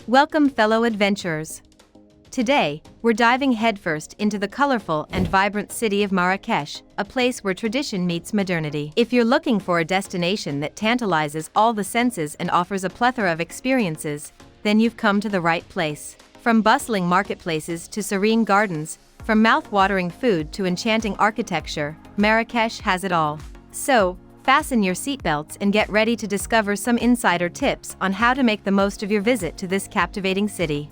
Welcome, fellow adventurers. Today, we're diving headfirst into the colorful and vibrant city of Marrakech, a place where tradition meets modernity. If you're looking for a destination that tantalizes all the senses and offers a plethora of experiences, then you've come to the right place. From bustling marketplaces to serene gardens, from mouth-watering food to enchanting architecture, Marrakech has it all. So, fasten your seatbelts and get ready to discover some insider tips on how to make the most of your visit to this captivating city.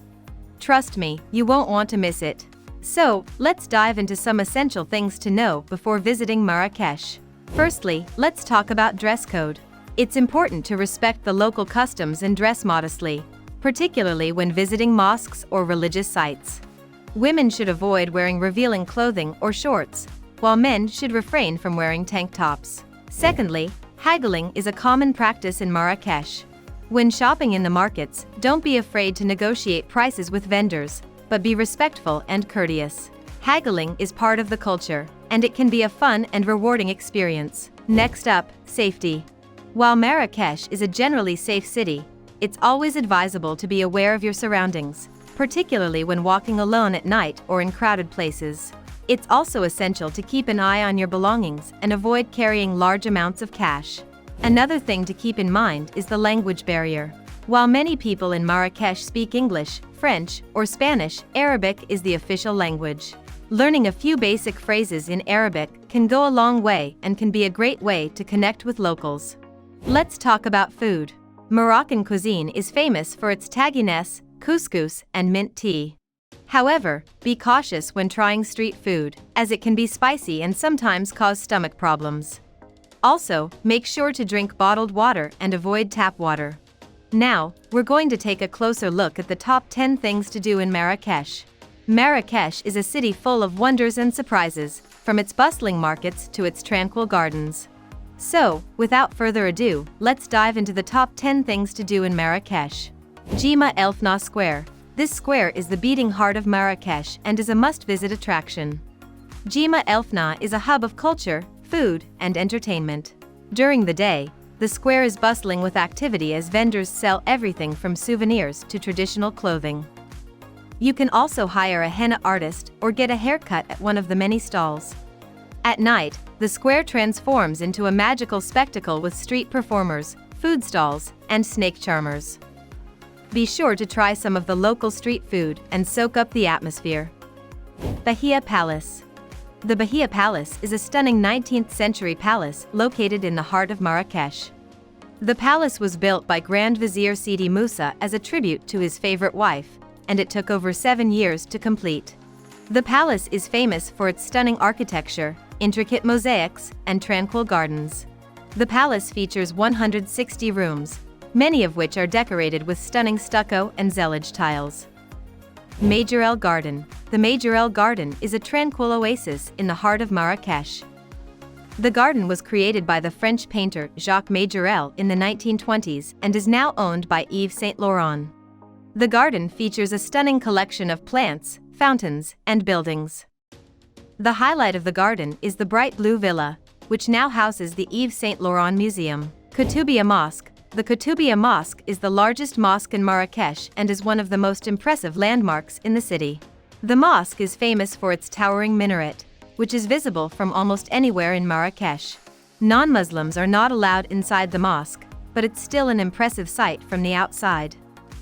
Trust me, you won't want to miss it. So, let's dive into some essential things to know before visiting Marrakech. Firstly, let's talk about dress code. It's important to respect the local customs and dress modestly, particularly when visiting mosques or religious sites. Women should avoid wearing revealing clothing or shorts, while men should refrain from wearing tank tops. Secondly, haggling is a common practice in Marrakech. When shopping in the markets, don't be afraid to negotiate prices with vendors, but be respectful and courteous. Haggling is part of the culture, and it can be a fun and rewarding experience. Next up, safety. While Marrakech is a generally safe city, it's always advisable to be aware of your surroundings, particularly when walking alone at night or in crowded places. It's also essential to keep an eye on your belongings and avoid carrying large amounts of cash. Another thing to keep in mind is the language barrier. While many people in Marrakech speak English, French, or Spanish, Arabic is the official language. Learning a few basic phrases in Arabic can go a long way and can be a great way to connect with locals. Let's talk about food. Moroccan cuisine is famous for its tagines, couscous, and mint tea. However, be cautious when trying street food, as it can be spicy and sometimes cause stomach problems. Also, make sure to drink bottled water and avoid tap water. Now, we're going to take a closer look at the top 10 things to do in Marrakech. Marrakech is a city full of wonders and surprises, from its bustling markets to its tranquil gardens. So, without further ado, let's dive into the top 10 things to do in Marrakech. DJEMAA Elfna Square. This square is the beating heart of Marrakech and is a must-visit attraction. DJEMAA Elfna is a hub of culture, food, and entertainment. During the day, the square is bustling with activity as vendors sell everything from souvenirs to traditional clothing. You can also hire a henna artist or get a haircut at one of the many stalls. At night, the square transforms into a magical spectacle with street performers, food stalls, and snake charmers. Be sure to try some of the local street food and soak up the atmosphere. BAHIA Palace. The BAHIA Palace is a stunning 19th-century palace located in the heart of Marrakech. The palace was built by Grand Vizier Sidi Musa as a tribute to his favorite wife, and it took over 7 years to complete. The palace is famous for its stunning architecture, intricate mosaics, and tranquil gardens. The palace features 160 rooms, many of which are decorated with stunning stucco and zellige tiles. Majorelle Garden. The Majorelle Garden is a tranquil oasis in the heart of Marrakech. The garden was created by the French painter Jacques Majorelle in the 1920s and is now owned by Yves Saint Laurent. The garden features a stunning collection of plants, fountains, and buildings. The highlight of the garden is the bright blue villa, which now houses the Yves Saint Laurent Museum. KOUTOUBIA Mosque. The KOUTOUBIA Mosque is the largest mosque in Marrakech and is one of the most impressive landmarks in the city. The mosque is famous for its towering minaret, which is visible from almost anywhere in Marrakech. Non-Muslims are not allowed inside the mosque, but it's still an impressive sight from the outside.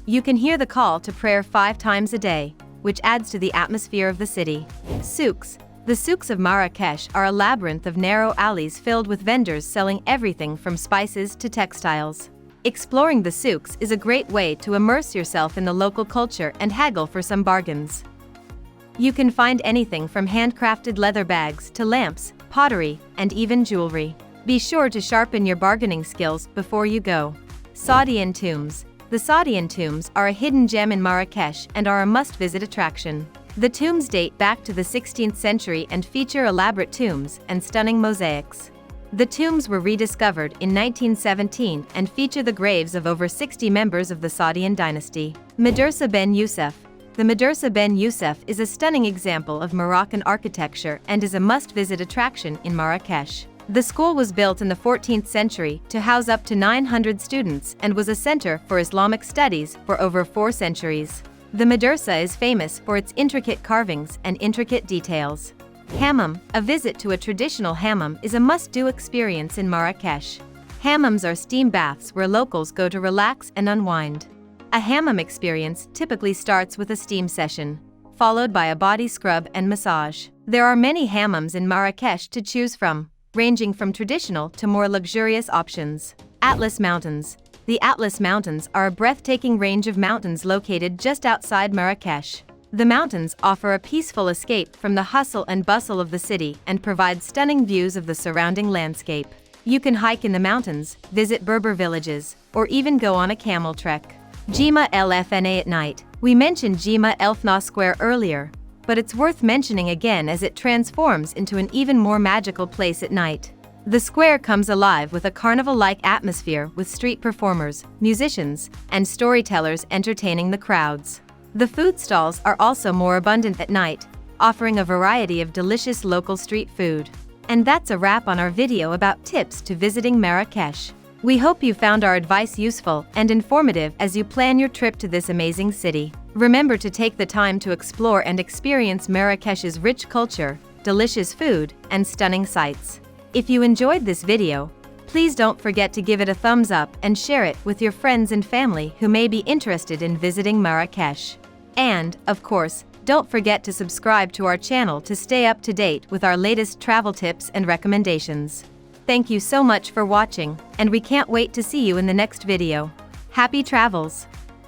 You can hear the call to prayer 5 times a day, which adds to the atmosphere of the city. Souks. The souks of Marrakech are a labyrinth of narrow alleys filled with vendors selling everything from spices to textiles. Exploring the souks is a great way to immerse yourself in the local culture and haggle for some bargains. You can find anything from handcrafted leather bags to lamps, pottery, and even jewelry. Be sure to sharpen your bargaining skills before you go. SAADIAN Tombs. The SAADIAN tombs are a hidden gem in Marrakech and are a must-visit attraction. The tombs date back to the 16th century and feature elaborate tombs and stunning mosaics. The tombs were rediscovered in 1917 and feature the graves of over 60 members of the SAADIAN dynasty. MEDERSA Ben YOUSSEF. The MEDERSA Ben YOUSSEF is a stunning example of Moroccan architecture and is a must-visit attraction in Marrakech. The school was built in the 14th century to house up to 900 students and was a center for Islamic studies for over 4 centuries. The MEDERSA is famous for its intricate carvings and intricate details. Hammam. A visit to a traditional hammam is a must-do experience in Marrakesh. Hammams are steam baths where locals go to relax and unwind. A hammam experience typically starts with a steam session, followed by a body scrub and massage. There are many hammams in Marrakesh to choose from, ranging from traditional to more luxurious options. Atlas Mountains. The Atlas Mountains are a breathtaking range of mountains located just outside Marrakesh. The mountains offer a peaceful escape from the hustle and bustle of the city and provide stunning views of the surrounding landscape. You can hike in the mountains, visit Berber villages, or even go on a camel trek. DJEMAA LFNA at night. We mentioned DJEMAA Elfna Square earlier, but it's worth mentioning again as it transforms into an even more magical place at night. The square comes alive with a carnival-like atmosphere with street performers, musicians, and storytellers entertaining the crowds. The food stalls are also more abundant at night, offering a variety of delicious local street food. And that's a wrap on our video about tips to visiting Marrakesh. We hope you found our advice useful and informative as you plan your trip to this amazing city. Remember to take the time to explore and experience Marrakesh's rich culture, delicious food, and stunning sights. If you enjoyed this video, please don't forget to give it a thumbs up and share it with your friends and family who may be interested in visiting Marrakesh. And, of course, don't forget to subscribe to our channel to stay up to date with our latest travel tips and recommendations. Thank you so much for watching, and we can't wait to see you in the next video. Happy travels!